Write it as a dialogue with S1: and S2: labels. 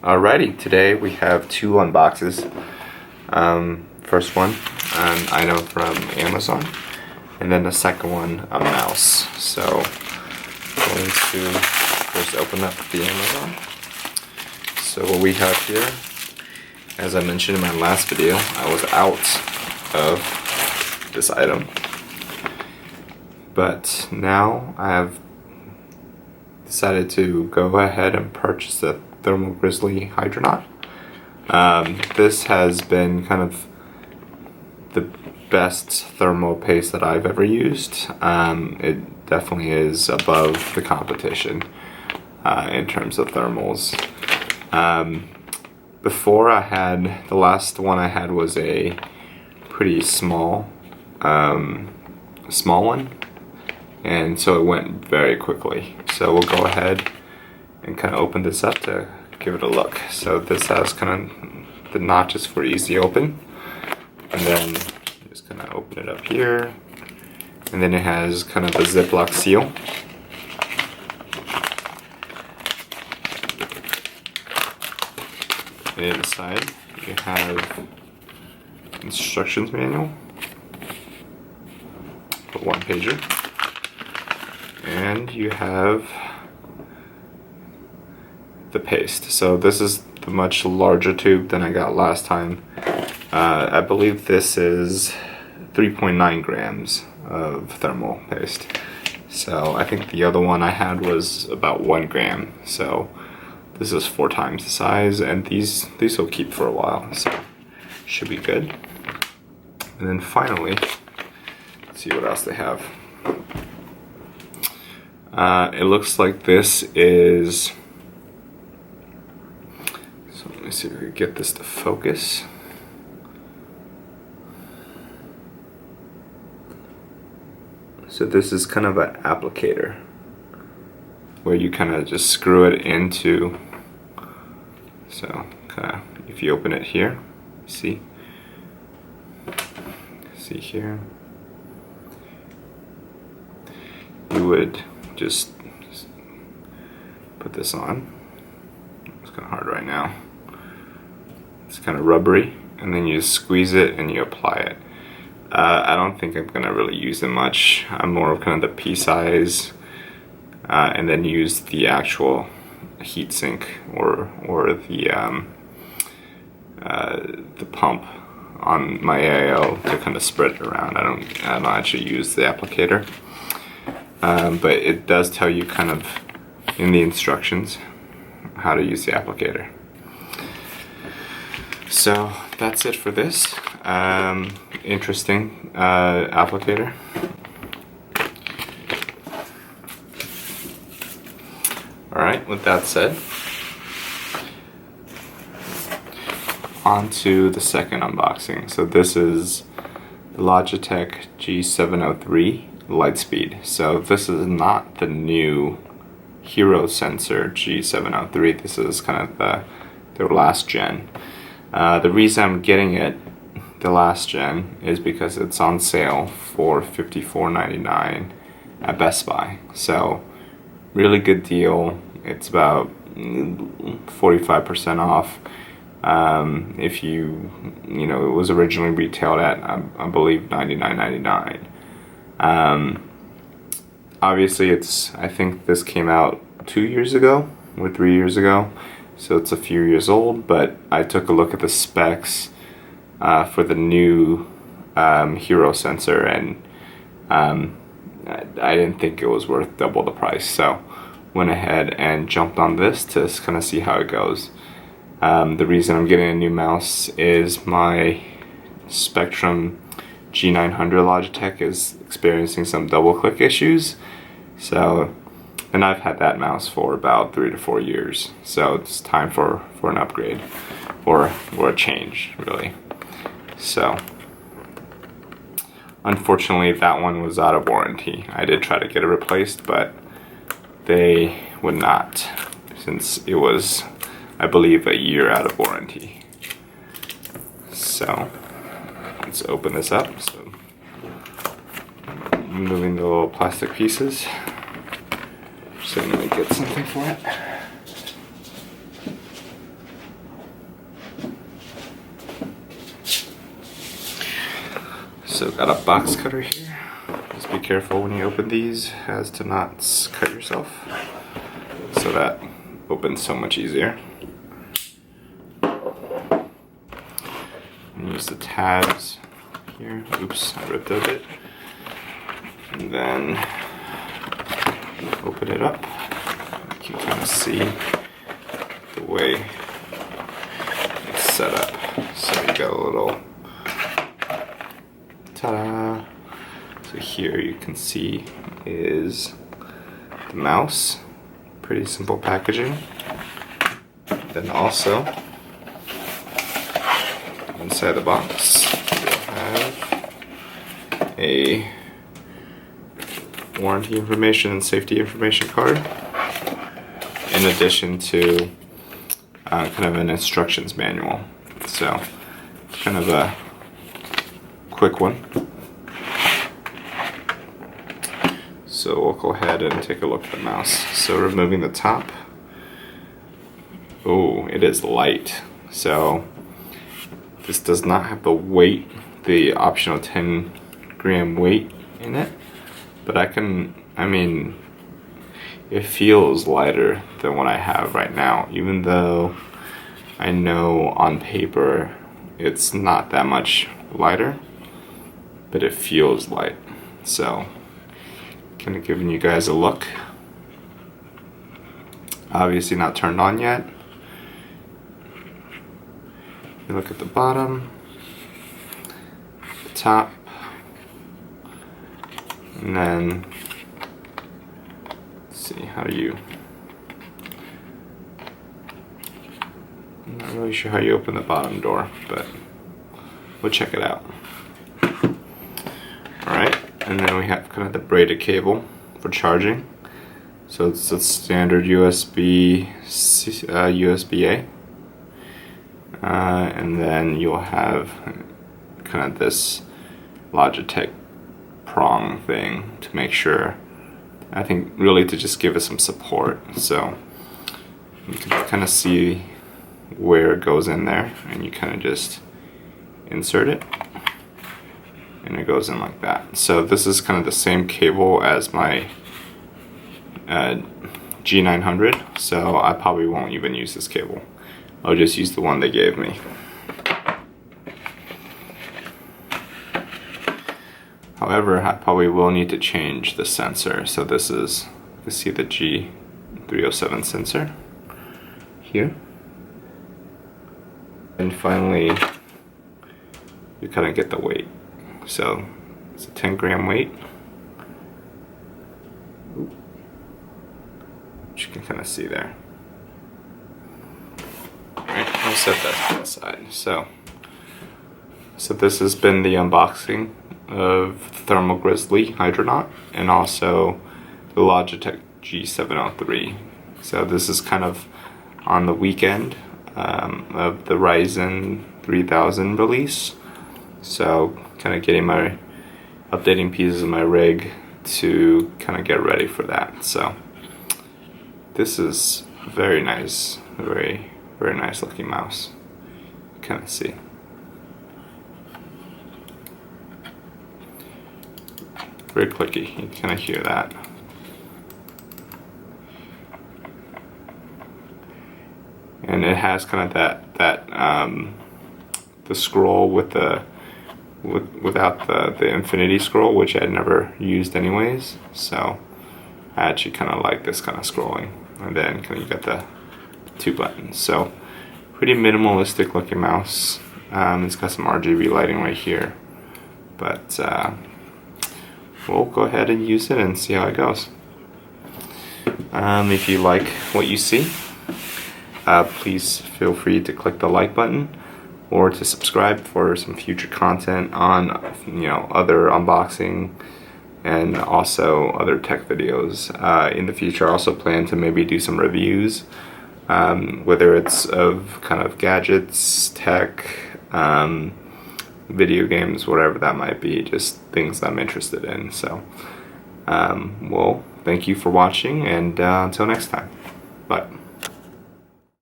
S1: Alrighty, today we have two unboxes. First one, an item from Amazon, and then the second one, a mouse. So, going to first open up the Amazon. So what we have here, as I mentioned in my last video, I was out of this item. But now I have decided to go ahead and purchase the Thermal Grizzly Hydronaut. This has been kind of the best thermal paste that I've ever used. It definitely is above the competition in terms of thermals. Before I had, the last one I had was a pretty small one, and so it went very quickly. So we'll go ahead and kind of open this up to give it a look. So this has kind of the notches for easy open, and then just kind of open it up here, and then it has kind of a Ziploc seal. And inside you have instructions manual, a one pager, and you have the paste. So this is the much larger tube than I got last time. I believe this is 3.9 grams of thermal paste. So I think the other one I had was about 1 gram. So this is 4 times the size, and these will keep for a while, so should be good. And then finally, let's see what else they have. It looks like this is, so let me see if we can get this to focus. So this is kind of an applicator where you kind of just screw it into, so kind of, if you open it here, see here, you would just put this on. It's kind of hard right now. It's kind of rubbery, and then you squeeze it and you apply it. I don't think I'm gonna really use it much. I'm more of kind of the pea size, and then use the actual heat sink or the pump on my AIO to kind of spread it around. I don't actually use the applicator. But it does tell you kind of in the instructions how to use the applicator. So that's it for this. Interesting applicator. Alright, with that said, on to the second unboxing. So this is the Logitech G703 Lightspeed. So this is not the new Hero Sensor G703. This is kind of their last gen. The reason I'm getting it, the last gen, is because it's on sale for $54.99 at Best Buy. So really good deal. It's about 45% off. If you know, it was originally retailed at I believe $99.99. Obviously I think this came out 2 years ago or 3 years ago, so it's a few years old, but I took a look at the specs for the new Hero Sensor, and I didn't think it was worth double the price, so went ahead and jumped on this to kind of see how it goes. The reason I'm getting a new mouse is my Spectrum G900 Logitech is experiencing some double click issues. So, and I've had that mouse for about 3 to 4 years. So it's time for an upgrade or a change, really. So unfortunately that one was out of warranty. I did try to get it replaced, but they would not, since it was, I believe, a year out of warranty. So let's open this up. So removing the little plastic pieces, so I'm gonna get something for it. Also got a box cutter here. Just be careful when you open these as to not cut yourself. So that opens so much easier. And use the tabs here. Oops, I ripped a bit. And then open it up. You can kind of see the way it's set up. So you got a little ta-da. So here you can see is the mouse. Pretty simple packaging. Then also inside the box you'll have a warranty information and safety information card, in addition to kind of an instructions manual. So kind of a quick one. So we'll go ahead and take a look at the mouse. So removing the top. Oh, it is light. So this does not have the weight, the optional 10-gram weight in it. But I mean, it feels lighter than what I have right now, even though I know on paper it's not that much lighter, but it feels light. So kind of giving you guys a look. Obviously not turned on yet. You look at the bottom, the top, and then let's see, how do you, I'm not really sure how you open the bottom door, but we'll check it out. Alright, and then we have kind of the braided cable for charging. So it's a standard USB-A. And then you'll have kind of this Logitech prong thing to make sure, I think really to just give it some support. So you can kind of see where it goes in there, and you kind of just insert it and it goes in like that. So this is kind of the same cable as my G900, so I probably won't even use this cable. I'll just use the one they gave me. However, I probably will need to change the sensor. So this is, you can see the G307 sensor here. And finally, you kind of get the weight. So it's a 10-gram weight, which you can kind of see there. Alright, I'll set that to the side. So this has been the unboxing of Thermal Grizzly Hydronaut and also the Logitech G703. So this is kind of on the weekend of the Ryzen 3000 release. So kind of getting my, updating pieces of my rig to kind of get ready for that. So this is very nice, very nice looking mouse. You kind of see. Very clicky, you kind of hear that. And it has kind of that the scroll with the without the infinity scroll, which I had never used anyways. So I actually kind of like this kind of scrolling. And then kind of you got the two buttons. So pretty minimalistic looking mouse. It's got some RGB lighting right here, but we'll go ahead and use it and see how it goes. If you like what you see, please feel free to click the like button or to subscribe for some future content on, other unboxing and also other tech videos. In the future, I also plan to maybe do some reviews, whether it's of kind of gadgets, tech, video games, whatever that might be, just things I'm interested in. So, well, thank you for watching, and until next time, bye.